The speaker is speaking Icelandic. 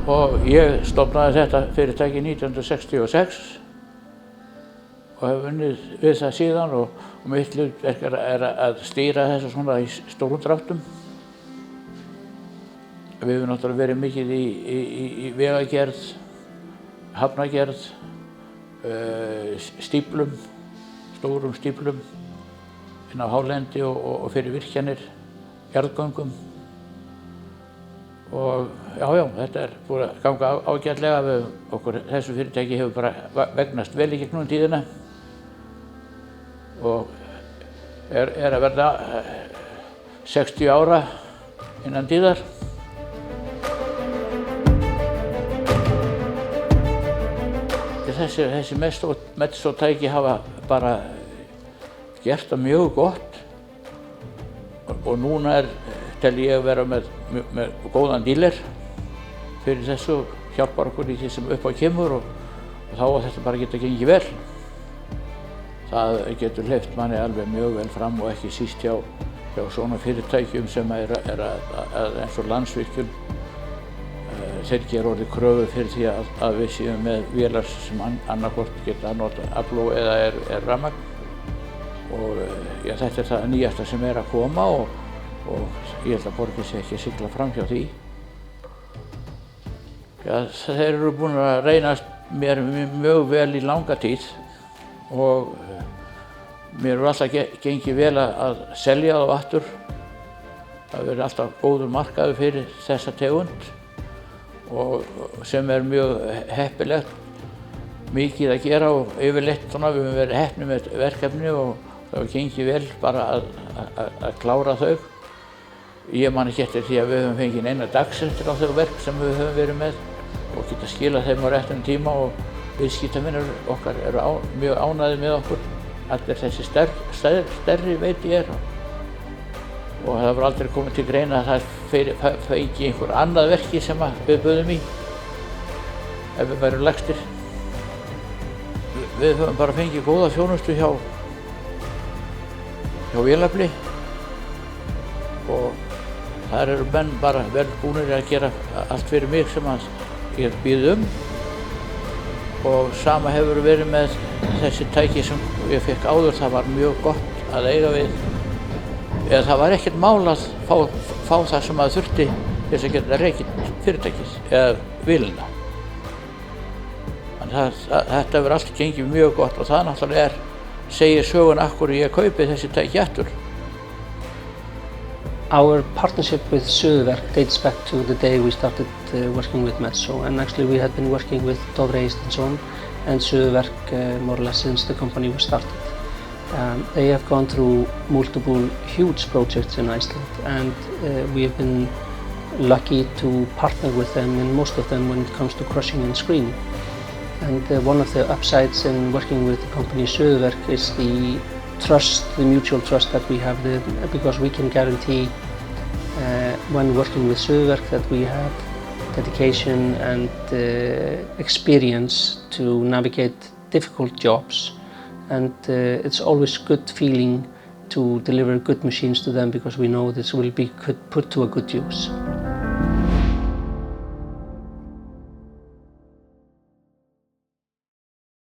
og ég stofnaði þetta fyrirtæki 1966 og hef unnið við það síðan og mitt hlutverk að stýra þessu svona í stórum dráttum. Við höfum náttúrulega verið mikið í vegagerð, hafnagerð, stíflum, stórum stíflum inn á hálendi og fyrir virkjanir, jarðgöngum. Og já, þetta búið að ganga ágætlega. Þessu fyrirtæki hefur bara vegnast vel í gegnum tíðina og að verða 60 ára innan tíðar. Þessi Metso-tæki hafa bara gert það mjög gott og núna tel ég að vera með góðan díler fyrir þessu, hjálpar okkur í því sem upp á kemur og þá að þetta bara geta gengið vel. Það getur hleypt manni alveg mjög vel fram og ekki síst hjá svona fyrirtækjum sem eins og Landsvirkjun. Þeir gera orðið kröfu fyrir því að við séum með vélar sem annarkvort geta notað afl eða rafmagn. Og þetta það nýjasta sem að koma og ég held að borgin sé ekki að sigla fram hjá því. Þeir eru búin að reynast mér mjög vel í langa tíð og mér hefur alltaf gengið vel að selja þá aftur. Það verður alltaf góður markaður fyrir þessa tegund og sem mjög heppilegt, mikið að gera og yfirleitt svona við höfum verið heppnir með verkefni og það hefur gengið vel bara að klára þau. Ég man ekki eftir því að við höfum fengið eina dagsektir á þau verk sem við höfum verið með og geta skilað þeim á réttum tíma og viðskiptavinir okkar eru mjög ánægðir með okkur. Allir þessi stærri veit ég og það hefur aldrei komið til greina að það fengi einhver annað verki sem við buðum í ef við værum lægstir. Við höfum bara fengið góða þjónustu hjá Vélafli og þar eru menn bara vel búnir að gera allt fyrir mig sem ég býð og sama hefur verið með þessi tæki sem ég fekk áður. Það var mjög gott að eiga við. Það var ekkert mál að fá það sem að þurfti til þess að geta rekið fyrirtækið eða vélina. Þetta hefur allt gengið mjög gott og það náttúrulega segir sögun af hverju ég kaupi þessi tæki aftur. Our partnership with Suðurverk dates back to the day we started working with Metso, and actually we had been working with Dovre Eysteinsson and Suðurverk more or less since the company was started. They have gone through multiple huge projects in Iceland and we have been lucky to partner with them in most of them when it comes to crushing and screening. And one of the upsides in working with the company Suðurverk is the trust, the mutual trust that we have there, because we can guarantee when working with Suðurverk that we have dedication and experience to navigate difficult jobs. And it's always good feeling to deliver good machines to them because we know this will be put to a good use.